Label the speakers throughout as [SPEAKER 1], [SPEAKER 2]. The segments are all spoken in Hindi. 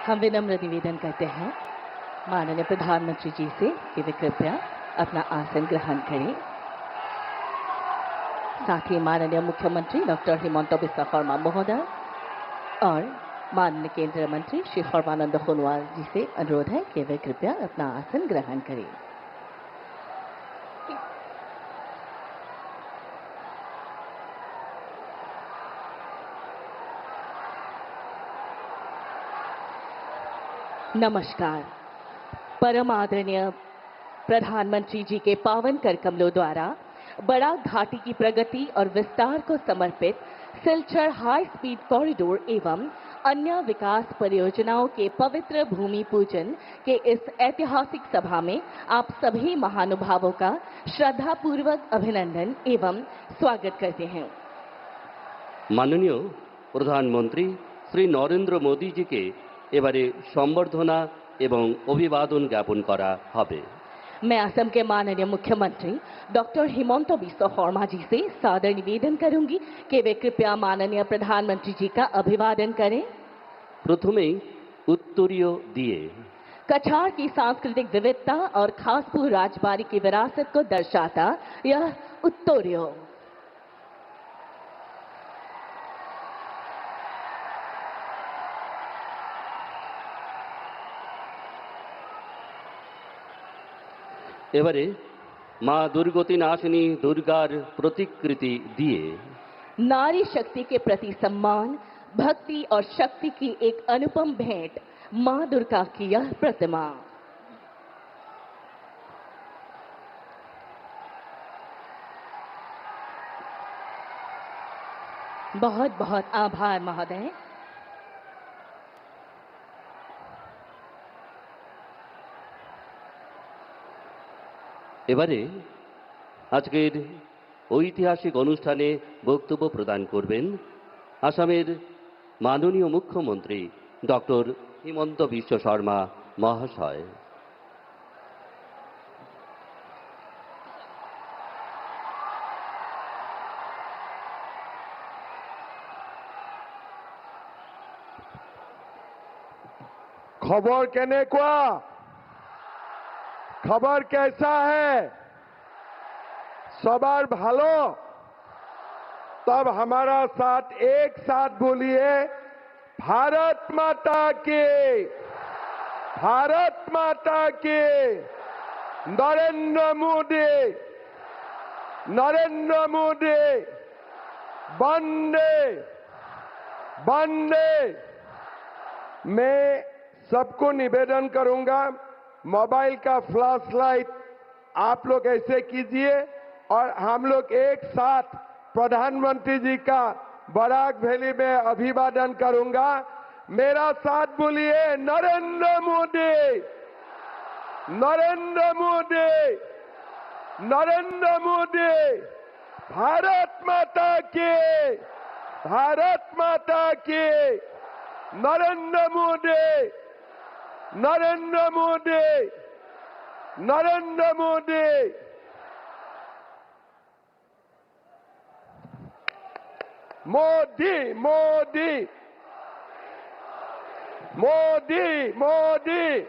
[SPEAKER 1] हम विनम्र निवेदन करते हैं माननीय प्रधानमंत्री जी से कि वे कृपया अपना आसन ग्रहण करें। साथ ही माननीय मुख्यमंत्री डॉक्टर हिमंत बिस्वा शर्मा महोदय और माननीय केंद्रीय मंत्री श्री सर्बानंद सोनोवाल जी से अनुरोध है कि वे कृपया अपना आसन ग्रहण करें। नमस्कार। परम आदरणीय प्रधानमंत्री जी के पावन कर कमलों द्वारा बराक घाटी की प्रगति और विस्तार को समर्पित सिलचर हाई स्पीड कॉरिडोर एवं अन्य विकास परियोजनाओं के पवित्र भूमि पूजन के इस ऐतिहासिक सभा में आप सभी महानुभावों का श्रद्धापूर्वक अभिनंदन एवं स्वागत करते हैं।
[SPEAKER 2] माननीय प्रधानमंत्री श्री नरेंद्र मोदी जी के एबारे संबर्धना एवं अभिवादन ज्ञापन करा हबे।
[SPEAKER 1] मैं असम के माननीय मुख्यमंत्री डॉक्टर हिमंत बिस्वा शर्मा जी से सादर निवेदन करूंगी कि वे कृपया माननीय प्रधानमंत्री जी का अभिवादन करें।
[SPEAKER 2] प्रथमे उत्तरीय दिए
[SPEAKER 1] कछार की सांस्कृतिक विविधता और खासपुर राजबाड़ी की विरासत को दर्शाता यह उत्तरीय
[SPEAKER 2] एबारे माँ दुर्गति नाशिनी दुर्गार प्रतिकृति दिए
[SPEAKER 1] नारी शक्ति के प्रति सम्मान, भक्ति और शक्ति की एक अनुपम भेंट माँ दुर्गा की यह प्रतिमा। बहुत बहुत आभार महोदय।
[SPEAKER 2] एबारे आजकेर ऐतिहासिक अनुष्ठाने बक्तव्य प्रदान करबेन आसामेर माननीय मुख्यमंत्री डॉक्टर हिमंत बिस्वा शर्मा महाशय।
[SPEAKER 3] खबर केनेकुआ खबर कैसा है? सबार भालो? तब हमारा साथ एक साथ बोलिए भारत माता की, भारत माता की। नरेंद्र मोदी, नरेंद्र मोदी, वंदे वंदे। मैं सबको निवेदन करूंगा, मोबाइल का फ्लैश लाइट आप लोग ऐसे कीजिए और हम लोग एक साथ प्रधानमंत्री जी का बराक वैली में अभिवादन करूंगा। मेरा साथ बोलिए नरेंद्र मोदी, नरेंद्र मोदी, नरेंद्र मोदी। भारत माता की, भारत माता की। नरेंद्र मोदी, नरेंद्र मोदी, नरेंद्र मोदी। मोदी मोदी मोदी मोदी।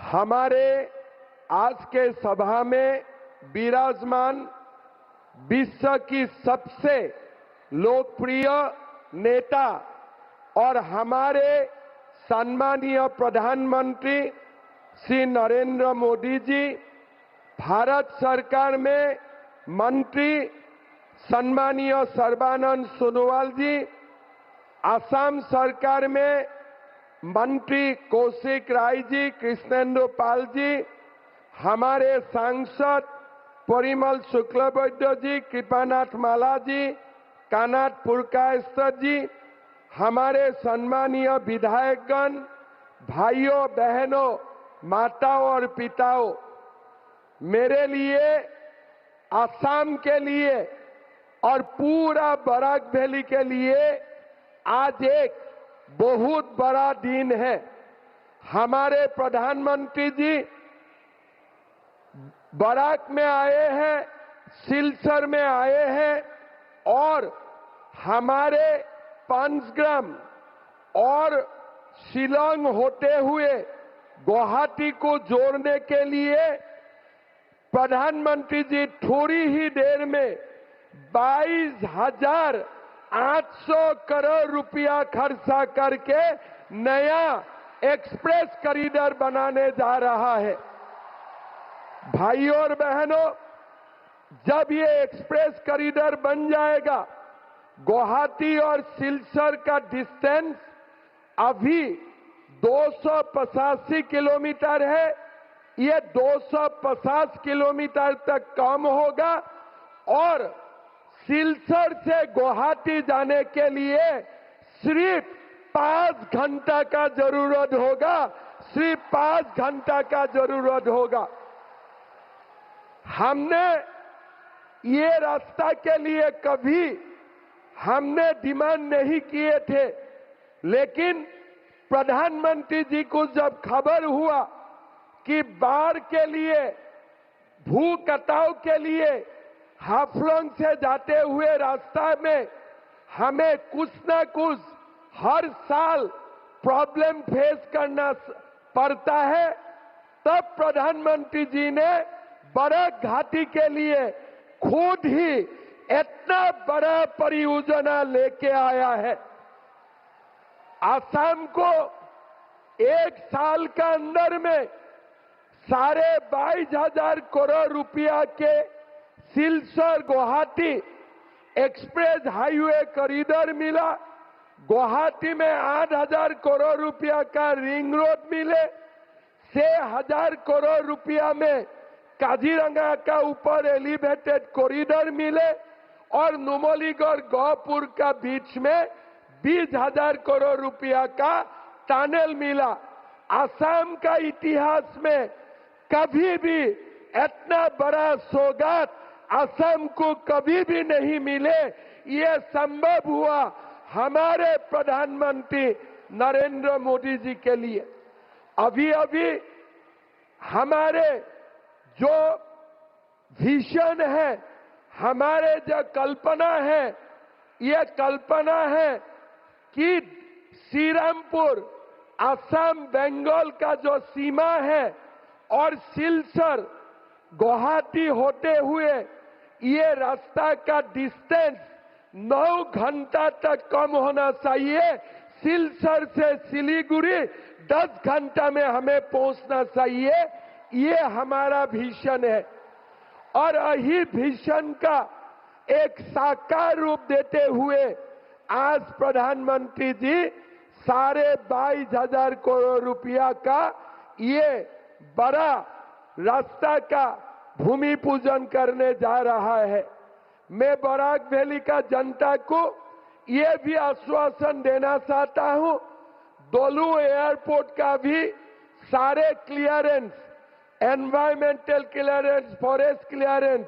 [SPEAKER 3] हमारे आज के सभा में विराजमान विश्व की सबसे लोकप्रिय नेता और हमारे सम्मानीय प्रधानमंत्री श्री नरेंद्र मोदी जी, भारत सरकार में मंत्री सम्मानीय सर्बानंद सोनोवाल जी, असम सरकार में मंत्री कौशिक राय जी, कृष्णेंद्र पाल जी, हमारे सांसद परिमल शुक्लबैद्य जी, कृपानाथ माला जी, कानाथ पुरकायस्तर जी, हमारे सम्मानीय विधायकगण, भाइयों बहनों, माताओं और पिताओं, मेरे लिए, असम के लिए और पूरा बराक वैली के लिए आज एक बहुत बड़ा दिन है। हमारे प्रधानमंत्री जी बराक में आए हैं, सिलचर में आए हैं और हमारे पांचग्राम और शिलांग होते हुए गुवाहाटी को जोड़ने के लिए प्रधानमंत्री जी थोड़ी ही देर में 22,800 करोड़ रुपया खर्चा करके नया एक्सप्रेस कॉरिडोर बनाने जा रहा है। भाइयों और बहनों, जब ये एक्सप्रेस कॉरिडोर बन जाएगा, गुवाहाटी और सिलचर का डिस्टेंस अभी 285 किलोमीटर है, ये 250 किलोमीटर तक कम होगा और सिलचर से गुवाहाटी जाने के लिए सिर्फ 5 घंटा का जरूरत होगा, सिर्फ 5 घंटा का जरूरत होगा। हमने ये रास्ता के लिए कभी हमने डिमांड नहीं किए थे, लेकिन प्रधानमंत्री जी को जब खबर हुआ कि बाढ़ के लिए, भू कटाव के लिए हाफलोंग से जाते हुए रास्ता में हमें कुछ ना कुछ हर साल प्रॉब्लम फेस करना पड़ता है, तब प्रधानमंत्री जी ने बराक घाटी के लिए खुद ही इतना बड़ा परियोजना लेके आया है। असम को 1 साल का अंदर में 22,500 करोड़ रुपया के Silchar Guwahati express highway corridor मिला, गुवाहाटी में 8,000 करोड़ रुपया का रिंग रोड मिले, 6,000 करोड़ रुपया में काजीरंगा का ऊपर एलिवेटेड कॉरिडोर मिले और नुमलीगढ़ गौपुर का बीच में 20,000 करोड़ रुपया का टनल मिला। असम का इतिहास में कभी भी इतना बड़ा सौगात असम को कभी भी नहीं मिले। ये संभव हुआ हमारे प्रधानमंत्री नरेंद्र मोदी जी के लिए। अभी अभी हमारे जो विजन है, हमारे जो कल्पना है, ये कल्पना है कि श्रीरामपुर असम बंगाल का जो सीमा है और सिलचर गुवाहाटी होते हुए ये रास्ता का डिस्टेंस 9 घंटा तक कम होना चाहिए। सिलचर से सिलीगुड़ी 10 घंटा में हमें पहुंचना चाहिए। ये हमारा विजन है और यही विजन का एक साकार रूप देते हुए आज प्रधानमंत्री जी 22,500 करोड़ रुपया का ये बड़ा रास्ता का भूमि पूजन करने जा रहा है। मैं बराक वैली का जनता को ये भी आश्वासन देना चाहता हूं, डोलू एयरपोर्ट का भी सारे clearance, environmental clearance, forest clearance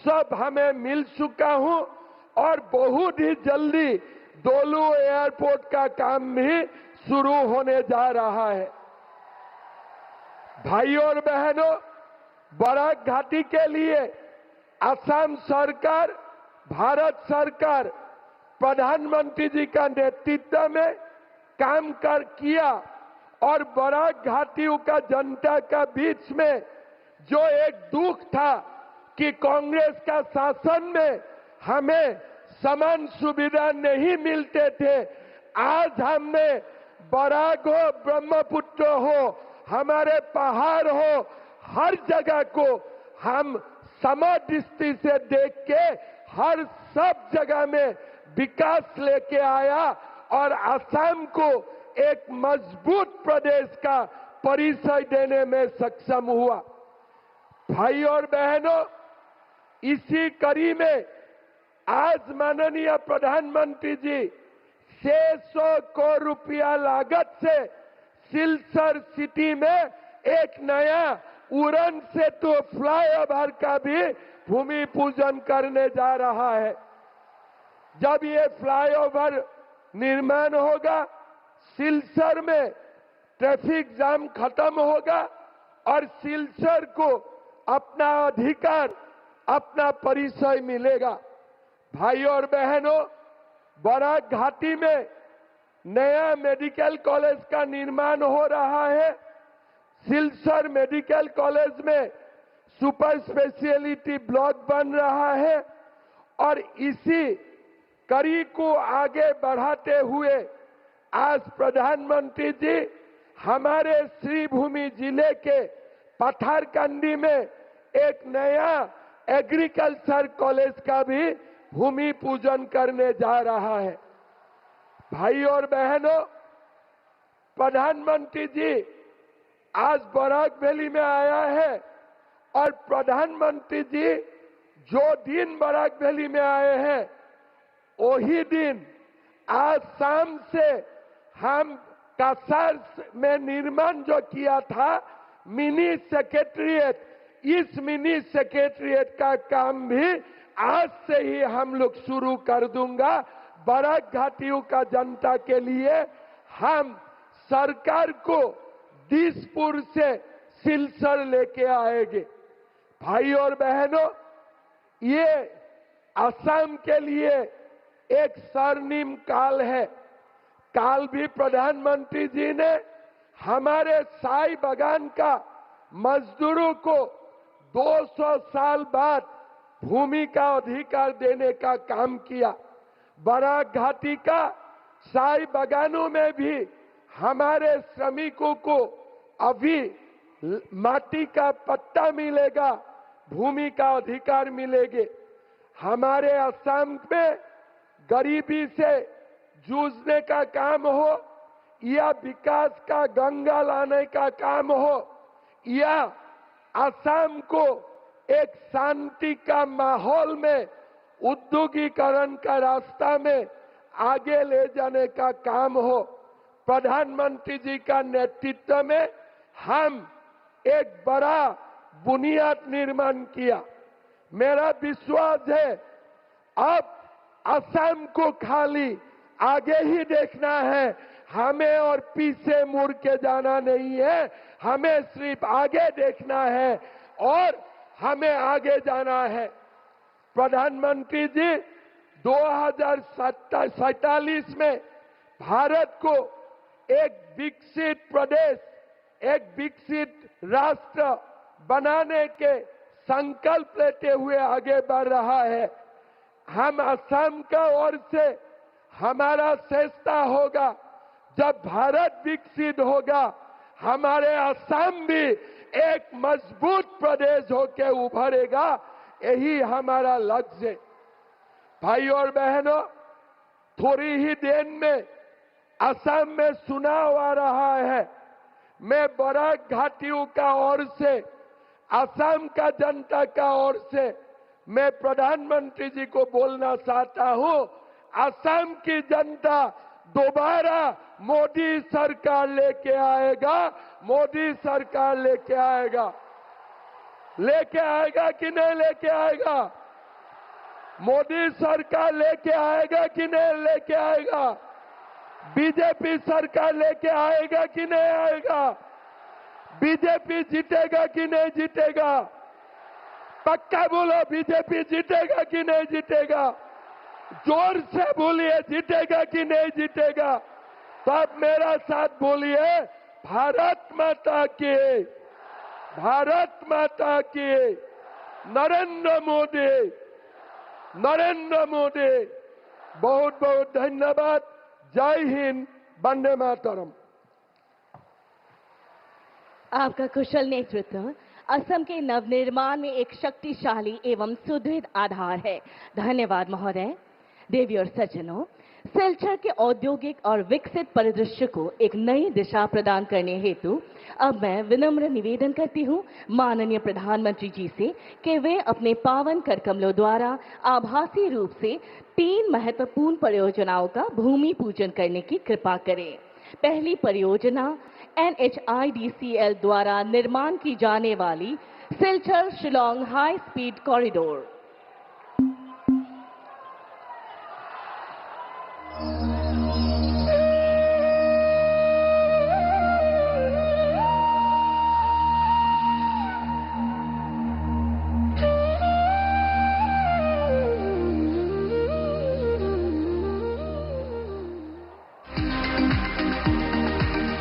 [SPEAKER 3] सब हमें मिल चुका हूं और बहुत ही जल्दी डोलू एयरपोर्ट का काम भी शुरू होने जा रहा है। भाइयों और बहनों, बराक घाटी के लिए असम सरकार, भारत सरकार प्रधानमंत्री जी का नेतृत्व में काम किया और बराक घाटियों का जनता का बीच में जो एक दुख था कि कांग्रेस का शासन में हमें समान सुविधा नहीं मिलते थे, आज हमने बराक हो, ब्रह्मपुत्र हो, हमारे पहाड़ हो, हर जगह को हम समदृष्टि से देख के हर सब जगह में विकास लेके आया और असम को एक मजबूत प्रदेश का परिचय देने में सक्षम हुआ। भाई और बहनों, इसी कड़ी में आज माननीय प्रधानमंत्री जी 600 करोड़ रुपया लागत से सिलचर सिटी में एक नया उड़न सेतु फ्लाईओवर का भी भूमि पूजन करने जा रहा है। जब ये फ्लाईओवर निर्माण होगा, सिलचर में ट्रैफिक जाम खत्म होगा और सिलचर को अपना अधिकार, अपना परिचय मिलेगा। भाइयों और बहनों, बराक घाटी में नया मेडिकल कॉलेज का निर्माण हो रहा है। सिलचर मेडिकल कॉलेज में सुपर स्पेशलिटी ब्लॉक बन रहा है और इसी कड़ी को आगे बढ़ाते हुए आज प्रधानमंत्री जी हमारे श्रीभूमि जिले के पथारकंडी में एक नया एग्रीकल्चर कॉलेज का भी भूमि पूजन करने जा रहा है। भाई और बहनों, प्रधानमंत्री जी आज बराक वैली में आया है और प्रधानमंत्री जी जो दिन बराक वैली में आए हैं वही दिन आज शाम से हम कासार में निर्माण जो किया था मिनी सेक्रेटरिएट, इस मिनी सेक्रेटरिएट का काम भी आज से ही हम लोग शुरू कर दूंगा। बराक घाटियों का जनता के लिए हम सरकार को दिसपुर से सिलचर लेके आएंगे। भाई और बहनों, ये असम के लिए एक स्वर्णिम काल है। काल भी प्रधानमंत्री जी ने हमारे चाय बागान का मजदूरों को 200 साल बाद भूमि का अधिकार देने का काम किया। बराक घाटी का चाय बागानों में भी हमारे श्रमिकों को अभी माटी का पट्टा मिलेगा, भूमि का अधिकार मिलेगी। हमारे असम में गरीबी से जूझने का काम हो या विकास का गंगा लाने का काम हो या असम को एक शांति का माहौल में उद्योगीकरण का रास्ता में आगे ले जाने का काम हो, प्रधानमंत्री जी का नेतृत्व में हम एक बड़ा बुनियाद निर्माण किया। मेरा विश्वास है अब असम को खाली आगे ही देखना है, हमें और पीछे मुड़ के जाना नहीं है। हमें सिर्फ आगे देखना है और हमें आगे जाना है। प्रधानमंत्री जी 2047 में भारत को एक विकसित प्रदेश, एक विकसित राष्ट्र बनाने के संकल्प लेते हुए आगे बढ़ रहा है। हम असम का ओर से हमारा चेष्टा होगा, जब भारत विकसित होगा हमारे असम भी एक मजबूत प्रदेश होकर उभरेगा, यही हमारा लक्ष्य है। भाई और बहनों, थोड़ी ही देर में असम में चुनाव आ रहा है। मैं बराक घाटियों का ओर से, असम का जनता का ओर से मैं प्रधानमंत्री जी को बोलना चाहता हूं, असम की जनता दोबारा मोदी सरकार लेके आएगा, मोदी सरकार लेके आएगा। लेके आएगा कि नहीं लेके आएगा? मोदी सरकार लेके आएगा कि नहीं लेके आएगा? बीजेपी सरकार लेके आएगा कि नहीं आएगा? बीजेपी जीतेगा कि नहीं जीतेगा? पक्का बोलो, बीजेपी जीतेगा कि नहीं जीतेगा? जोर से बोलिए, जीतेगा कि नहीं जीतेगा? तो आप मेरा साथ बोलिए, भारत माता की, भारत माता की, नरेंद्र मोदी, नरेंद्र मोदी। बहुत बहुत धन्यवाद। जय हिंद, वंदे मातरम।
[SPEAKER 1] आपका कुशल नेतृत्व असम के नवनिर्माण में एक शक्तिशाली एवं सुदृढ़ आधार है। धन्यवाद महोदय। देवी और सज्जनों, सिलचर के औद्योगिक और विकसित परिदृश्य को एक नई दिशा प्रदान करने हेतु अब मैं विनम्र निवेदन करती हूं माननीय प्रधानमंत्री जी से कि वे अपने पावन कर कमलों द्वारा आभासी रूप से 3 महत्वपूर्ण परियोजनाओं का भूमि पूजन करने की कृपा करें। पहली परियोजना NHIDCL द्वारा निर्माण की जाने वाली Silchar Shillong high speed corridor.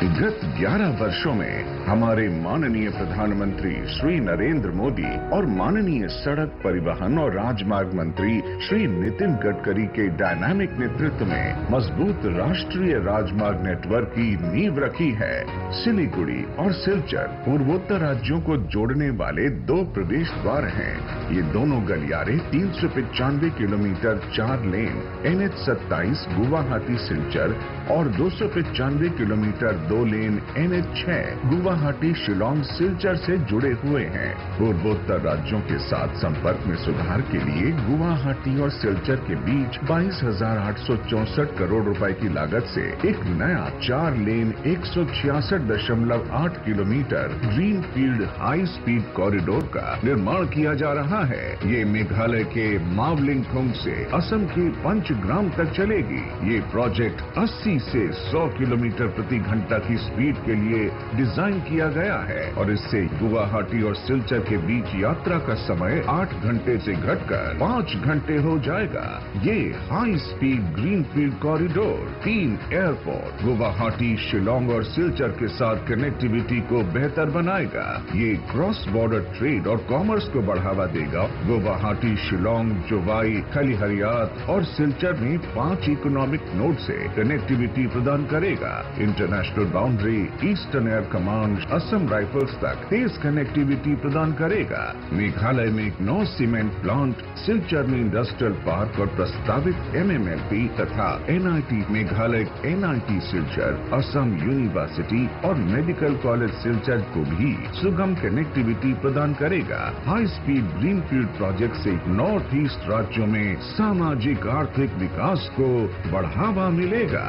[SPEAKER 4] गत 11 वर्षों में हमारे माननीय प्रधानमंत्री श्री नरेंद्र मोदी और माननीय सड़क परिवहन और राजमार्ग मंत्री श्री नितिन गडकरी के डायनामिक नेतृत्व में मजबूत राष्ट्रीय राजमार्ग नेटवर्क की नींव रखी है। सिलीगुड़ी और सिलचर पूर्वोत्तर राज्यों को जोड़ने वाले 2 प्रवेश द्वार हैं। ये दोनों गलियारे 395 किलोमीटर 4 लेन NH27 गुवाहाटी सिलचर और 295 किलोमीटर 2 लेन NH6 गुवाहाटी शिलोंग सिलचर से जुड़े हुए हैं। पूर्वोत्तर राज्यों के साथ संपर्क में सुधार के लिए गुवाहाटी और सिलचर के बीच 22,864 करोड़ रुपए की लागत से एक नया 4 लेन 166.8 kilometre green field high speed corridor का निर्माण किया जा रहा है। ये मेघालय के मावलिंगथोंग से असम के पंचग्राम तक चलेगी। ये प्रोजेक्ट 80 से 100 किलोमीटर प्रति घंटा की स्पीड के लिए डिजाइन किया गया है और इससे गुवाहाटी और सिलचर के बीच यात्रा का समय 8 घंटे से घटकर 5 घंटे हो जाएगा। ये high speed green field corridor 3 airport Guwahati, Shillong और सिलचर के साथ कनेक्टिविटी को बेहतर बनाएगा। ये क्रॉस बॉर्डर ट्रेड और कॉमर्स को बढ़ावा देगा। गुवाहाटी, शिलोंग, जोवाई, खलीहरियात और सिलचर में 5 इकोनॉमिक नोड से कनेक्टिविटी प्रदान करेगा। International boundary, eastern air command, Assam rifles तक तेज कनेक्टिविटी प्रदान करेगा। मेघालय में एक 9 सीमेंट प्लांट, सिलचर में इंडस्ट्रियल पार्क और प्रस्तावित MMLP तथा NIT Meghalaya, NIT Silchar, Assam university और मेडिकल कॉलेज सिलचर को भी सुगम कनेक्टिविटी प्रदान करेगा। High speed green field project से नॉर्थ ईस्ट राज्यों में सामाजिक आर्थिक विकास को बढ़ावा मिलेगा।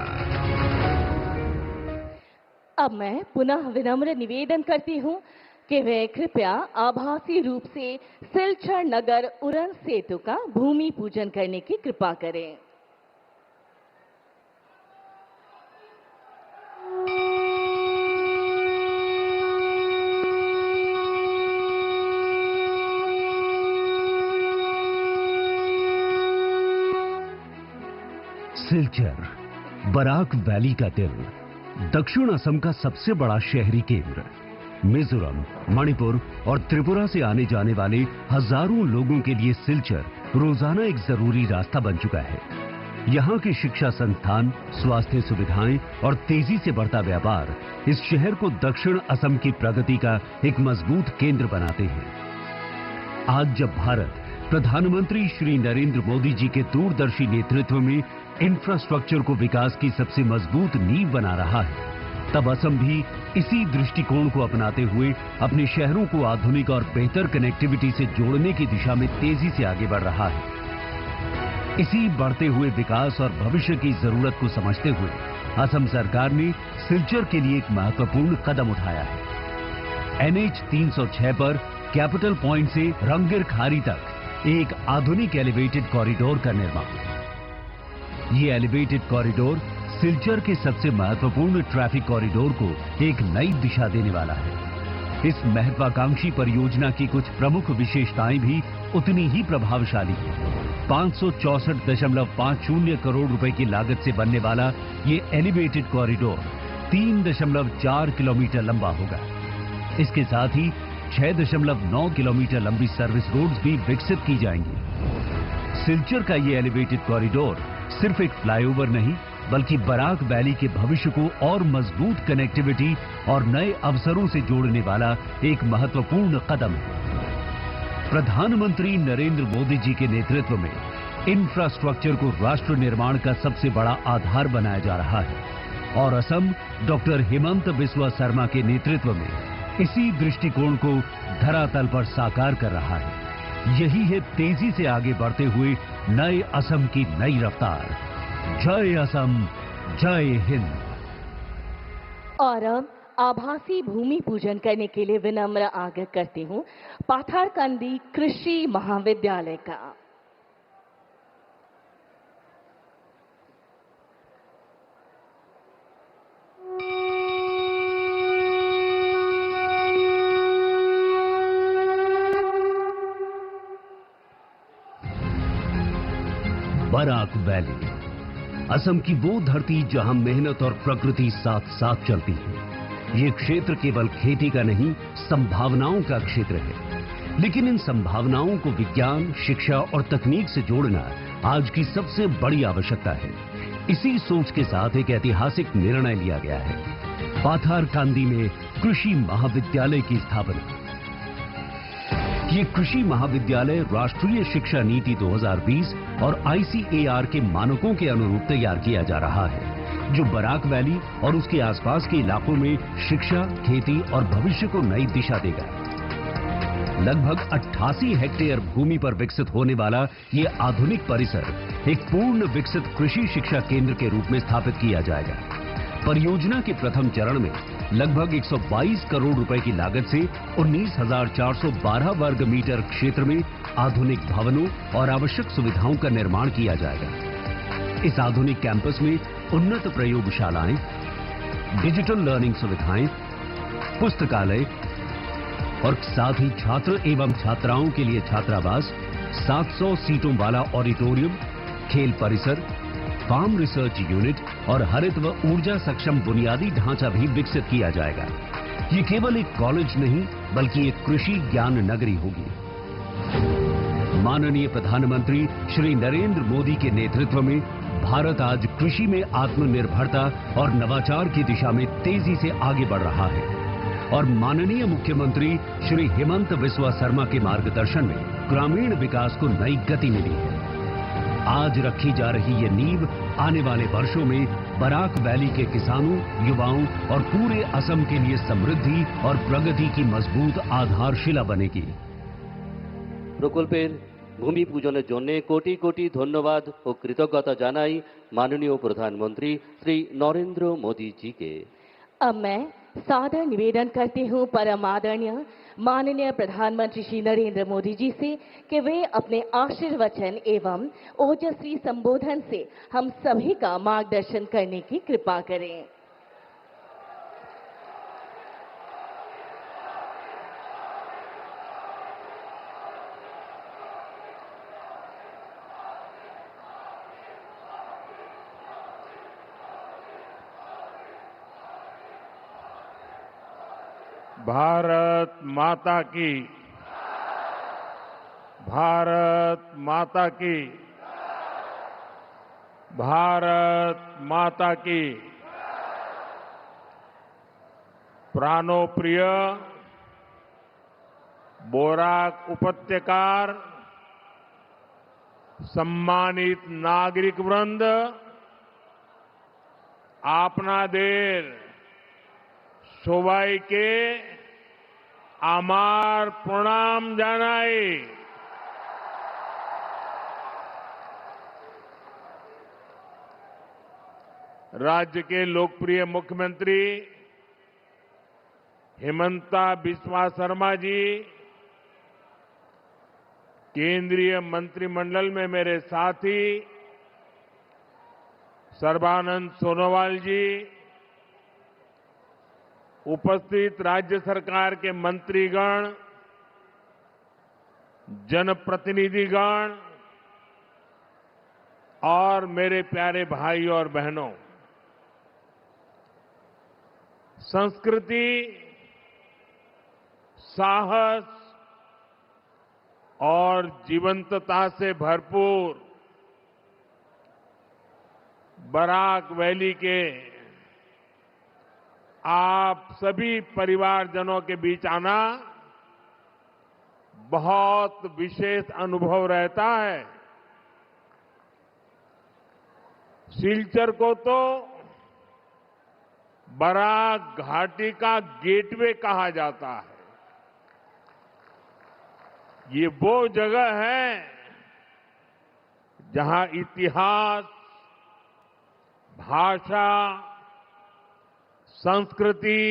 [SPEAKER 1] अब मैं पुनः विनम्र निवेदन करती हूं कि वे कृपया आभासी रूप से सिलचर नगर उड़न सेतु का भूमि पूजन करने की कृपा करें।
[SPEAKER 5] सिलचर, बराक वैली का दिल, दक्षिण असम का सबसे बड़ा शहरी केंद्र। मिजोरम, मणिपुर और त्रिपुरा से आने जाने वाले हजारों लोगों के लिए सिलचर रोजाना एक जरूरी रास्ता बन चुका है। यहाँ के शिक्षा संस्थान, स्वास्थ्य सुविधाएं और तेजी से बढ़ता व्यापार इस शहर को दक्षिण असम की प्रगति का एक मजबूत केंद्र बनाते हैं। आज जब भारत प्रधानमंत्री श्री नरेंद्र मोदी जी के दूरदर्शी नेतृत्व में इंफ्रास्ट्रक्चर को विकास की सबसे मजबूत नींव बना रहा है, तब असम भी इसी दृष्टिकोण को अपनाते हुए अपने शहरों को आधुनिक और बेहतर कनेक्टिविटी से जोड़ने की दिशा में तेजी से आगे बढ़ रहा है। इसी बढ़ते हुए विकास और भविष्य की जरूरत को समझते हुए असम सरकार ने सिलचर के लिए एक महत्वपूर्ण कदम उठाया है। NH 306 पर कैपिटल पॉइंट से रंगिर खारी तक एक आधुनिक एलिवेटेड कॉरिडोर का निर्माण। ये एलिवेटेड कॉरिडोर सिलचर के सबसे महत्वपूर्ण ट्रैफिक कॉरिडोर को एक नई दिशा देने वाला है। इस महत्वाकांक्षी परियोजना की कुछ प्रमुख विशेषताएं भी उतनी ही प्रभावशाली हैं। 564.50 करोड़ रुपए की लागत से बनने वाला ये एलिवेटेड कॉरिडोर 3.4 किलोमीटर लंबा होगा। इसके साथ ही 6.9 किलोमीटर लंबी सर्विस रोड्स भी विकसित की जाएंगी। सिलचर का ये एलिवेटेड कॉरिडोर सिर्फ एक फ्लाईओवर नहीं, बल्कि बराक वैली के भविष्य को और मजबूत कनेक्टिविटी और नए अवसरों से जोड़ने वाला एक महत्वपूर्ण कदम है। प्रधानमंत्री नरेंद्र मोदी जी के नेतृत्व में इंफ्रास्ट्रक्चर को राष्ट्र निर्माण का सबसे बड़ा आधार बनाया जा रहा है और असम डॉक्टर हेमंत बिस्वा शर्मा के नेतृत्व में इसी दृष्टिकोण को धरातल पर साकार कर रहा है। यही है तेजी से आगे बढ़ते हुए नए असम की नई रफ्तार। जय असम, जय हिंद।
[SPEAKER 1] और अब आभासी भूमि पूजन करने के लिए विनम्र आग्रह करती हूं पाथारकंदी कृषि महाविद्यालय का।
[SPEAKER 5] बराक वैली असम की वो धरती जहां मेहनत और प्रकृति साथ साथ चलती है। ये क्षेत्र केवल खेती का नहीं, संभावनाओं का क्षेत्र है। लेकिन इन संभावनाओं को विज्ञान, शिक्षा और तकनीक से जोड़ना आज की सबसे बड़ी आवश्यकता है। इसी सोच के साथ एक ऐतिहासिक निर्णय लिया गया है, पाथारकांदी में कृषि महाविद्यालय की स्थापना। ये कृषि महाविद्यालय राष्ट्रीय शिक्षा नीति 2020 और ICAR के मानकों के अनुरूप तैयार किया जा रहा है, जो बराक वैली और उसके आसपास के इलाकों में शिक्षा, खेती और भविष्य को नई दिशा देगा। लगभग 88 हेक्टेयर भूमि पर विकसित होने वाला ये आधुनिक परिसर एक पूर्ण विकसित कृषि शिक्षा केंद्र के रूप में स्थापित किया जाएगा। परियोजना के प्रथम चरण में लगभग 122 करोड़ रुपए की लागत से 19,412 वर्ग मीटर क्षेत्र में आधुनिक भवनों और आवश्यक सुविधाओं का निर्माण किया जाएगा। इस आधुनिक कैंपस में उन्नत प्रयोगशालाएं, डिजिटल लर्निंग सुविधाएं, पुस्तकालय और साथ ही छात्र एवं छात्राओं के लिए छात्रावास, 700 सीटों वाला ऑडिटोरियम, खेल परिसर, फार्म रिसर्च यूनिट और हरित व ऊर्जा सक्षम बुनियादी ढांचा भी विकसित किया जाएगा। ये केवल एक कॉलेज नहीं, बल्कि एक कृषि ज्ञान नगरी होगी। माननीय प्रधानमंत्री श्री नरेंद्र मोदी के नेतृत्व में भारत आज कृषि में आत्मनिर्भरता और नवाचार की दिशा में तेजी से आगे बढ़ रहा है और माननीय मुख्यमंत्री श्री हेमंत बिस्वा शर्मा के मार्गदर्शन में ग्रामीण विकास को नई गति मिली है। आज रखी जा रही ये नींव आने वाले वर्षों में बराक वैली के किसानों, युवाओं और पूरे असम के लिए समृद्धि और प्रगति की मजबूत आधारशिला बनेगी।
[SPEAKER 2] প্রকল্পের ভূমি পূজনের জন্য কোটি কোটি ধন্যবাদ ও কৃতজ্ঞতা জানাই মাননীয় প্রধানমন্ত্রী শ্রী নরেন্দ্র মোदी जी के।
[SPEAKER 1] अब मैं सादर निवेदन करती हूँ परम आदरणीय माननीय प्रधानमंत्री श्री नरेंद्र मोदी जी से कि वे अपने आशीर्वचन एवं ओजस्वी संबोधन से हम सभी का मार्गदर्शन करने की कृपा करें।
[SPEAKER 6] भारत माता की, भारत माता की, भारत माता की। प्राणों प्रिय बोराक उपत्यकार, सम्मानित नागरिक वृंद, आपना देर সবাইকে আমার প্রণাম জানাই। राज्य के लोकप्रिय मुख्यमंत्री हेमंता बिस्वा शर्मा जी, केंद्रीय मंत्रिमंडल में मेरे साथी सर्बानंद सोनोवाल जी, उपस्थित राज्य सरकार के मंत्रीगण, जनप्रतिनिधिगण और मेरे प्यारे भाई और बहनों, संस्कृति, साहस और जीवंतता से भरपूर बराक वैली के आप सभी परिवारजनों के बीच आना बहुत विशेष अनुभव रहता है। सिलचर को तो बराक घाटी का गेटवे कहा जाता है। ये वो जगह है जहां इतिहास, भाषा, संस्कृति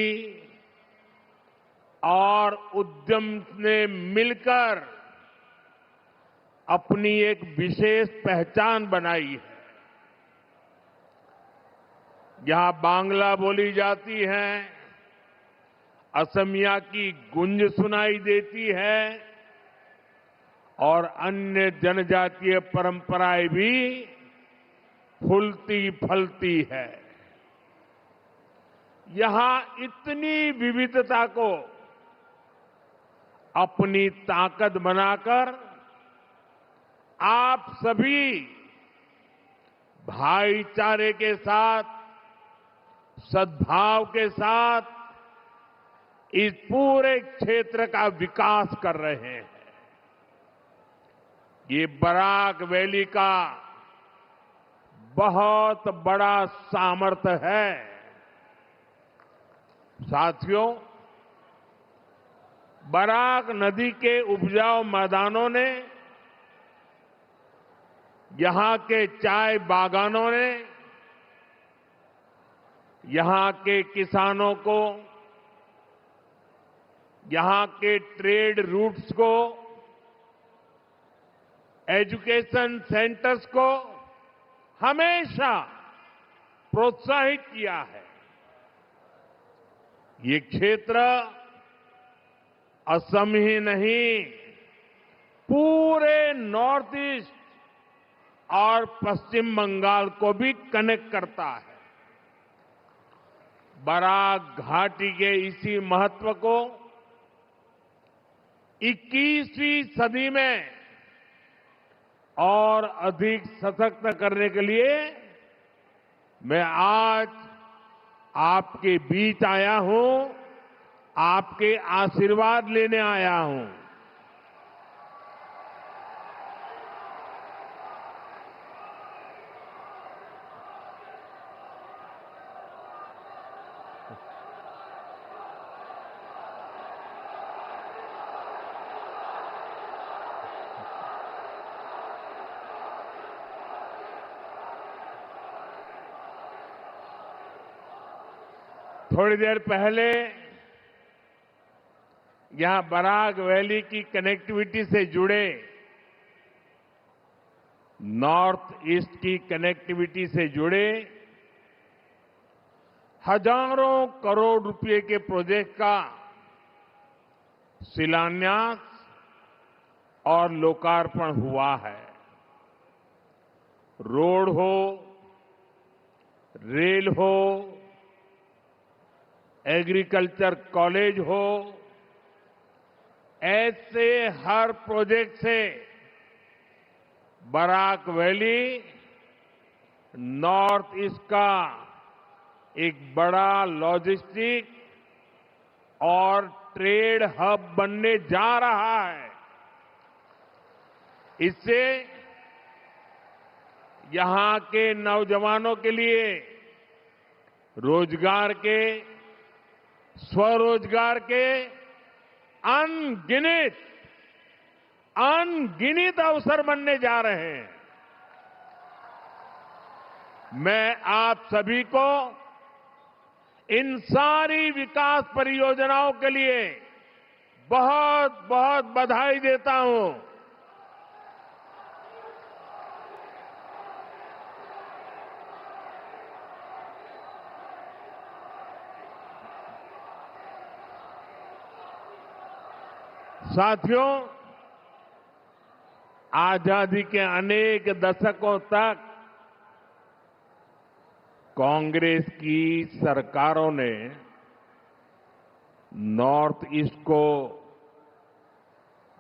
[SPEAKER 6] और उद्यम ने मिलकर अपनी एक विशेष पहचान बनाई है। यहां बांग्ला बोली जाती है, असमिया की गूंज सुनाई देती है और अन्य जनजातीय परंपराएं भी फूलती फलती है। यहां इतनी विविधता को अपनी ताकत बनाकर आप सभी भाईचारे के साथ, सद्भाव के साथ इस पूरे क्षेत्र का विकास कर रहे हैं। ये बराक वैली का बहुत बड़ा सामर्थ्य है। साथियों, बराक नदी के उपजाऊ मैदानों ने, यहां के चाय बागानों ने, यहां के किसानों को, यहां के ट्रेड रूट्स को, एजुकेशन सेंटर्स को हमेशा प्रोत्साहित किया है। ये क्षेत्र असम ही नहीं, पूरे नॉर्थ ईस्ट और पश्चिम बंगाल को भी कनेक्ट करता है। बराक घाटी के इसी महत्व को 21वीं सदी में और अधिक सशक्त करने के लिए मैं आज आपके बीच आया हूं, आपके आशीर्वाद लेने आया हूं। थोड़ी देर पहले यहां बराक वैली की कनेक्टिविटी से जुड़े, नॉर्थ ईस्ट की कनेक्टिविटी से जुड़े हजारों करोड़ रुपए के प्रोजेक्ट का शिलान्यास और लोकार्पण हुआ है। रोड हो, रेल हो, एग्रीकल्चर कॉलेज हो, ऐसे हर प्रोजेक्ट से बराक वैली नॉर्थ ईस्ट का एक बड़ा लॉजिस्टिक और ट्रेड हब बनने जा रहा है। इससे यहां के नौजवानों के लिए रोजगार के, स्वरोजगार के अनगिनत अवसर बनने जा रहे हैं। मैं आप सभी को इन सारी विकास परियोजनाओं के लिए बहुत बहुत बधाई देता हूं। साथियों, आजादी के अनेक दशकों तक कांग्रेस की सरकारों ने नॉर्थ ईस्ट को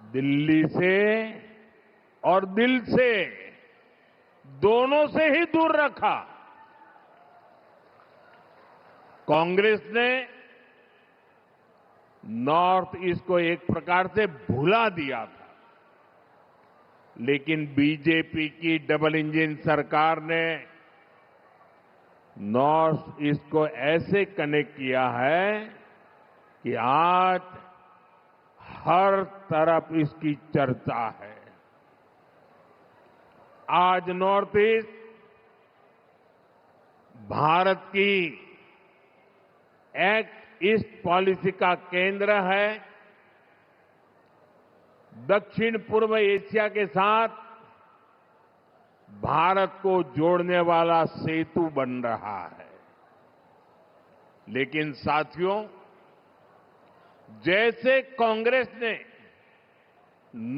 [SPEAKER 6] दिल्ली से और दिल से, दोनों से ही दूर रखा। कांग्रेस ने नॉर्थ ईस्ट को एक प्रकार से भुला दिया था, लेकिन बीजेपी की डबल इंजन सरकार ने नॉर्थ ईस्ट को ऐसे कनेक्ट किया है कि आज हर तरफ इसकी चर्चा है। आज नॉर्थ ईस्ट भारत की एक्ट ईस्ट पॉलिसी का केंद्र है। दक्षिण पूर्व एशिया के साथ भारत को जोड़ने वाला सेतु बन रहा है। लेकिन साथियों, जैसे कांग्रेस ने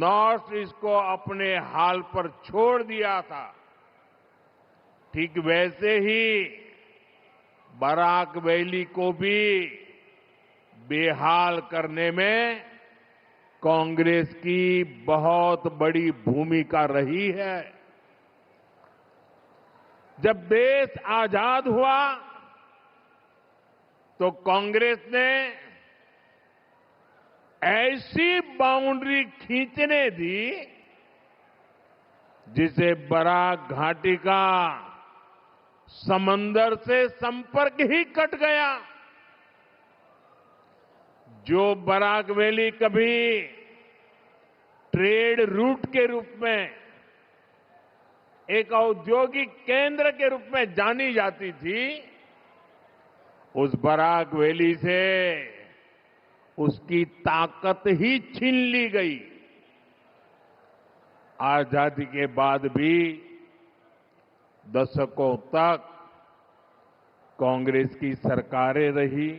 [SPEAKER 6] नॉर्थ ईस्ट को अपने हाल पर छोड़ दिया था, ठीक वैसे ही बराक वैली को भी बेहाल करने में कांग्रेस की बहुत बड़ी भूमिका रही है। जब देश आजाद हुआ तो कांग्रेस ने ऐसी बाउंड्री खींचने दी जिसे बराक घाटी का समंदर से संपर्क ही कट गया। जो बराक वैली कभी ट्रेड रूट के रूप में, एक औद्योगिक केंद्र के रूप में जानी जाती थी, उस बराक वैली से उसकी ताकत ही छीन ली गई। आजादी के बाद भी दशकों तक कांग्रेस की सरकारें रही,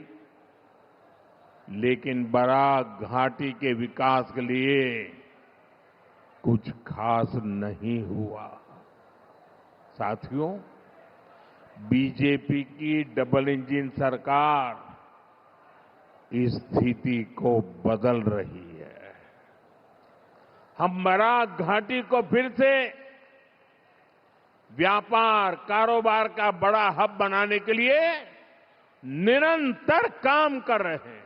[SPEAKER 6] लेकिन बराक घाटी के विकास के लिए कुछ खास नहीं हुआ। साथियों, बीजेपी की डबल इंजन सरकार इस स्थिति को बदल रही है। हम बराक घाटी को फिर से व्यापार कारोबार का बड़ा हब बनाने के लिए निरंतर काम कर रहे हैं।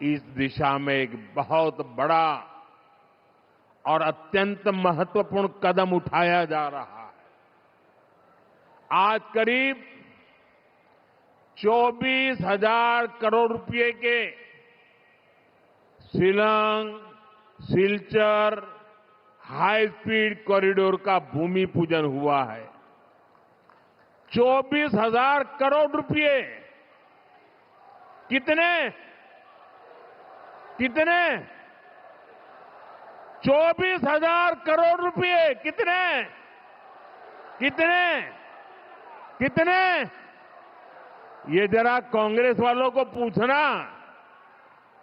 [SPEAKER 6] इस दिशा में एक बहुत बड़ा और अत्यंत महत्वपूर्ण कदम उठाया जा रहा है। आज करीब 24,000 करोड़ रुपए के Shillong Silchar high speed corridor का भूमि पूजन हुआ है। 24,000 करोड़ रुपए कितने 24,000 करोड़ रुपए कितने ये जरा कांग्रेस वालों को पूछना,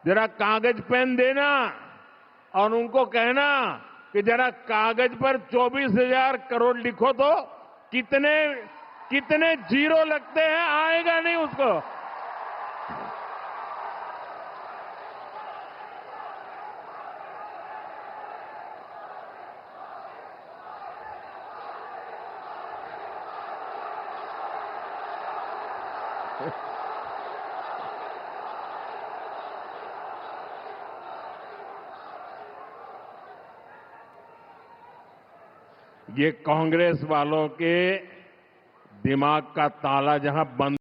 [SPEAKER 6] जरा कागज पेन देना और उनको कहना कि जरा कागज पर 24,000 करोड़ लिखो तो कितने जीरो लगते हैं, आएगा नहीं उसको। ये कांग्रेस वालों के दिमाग का ताला जहां बंद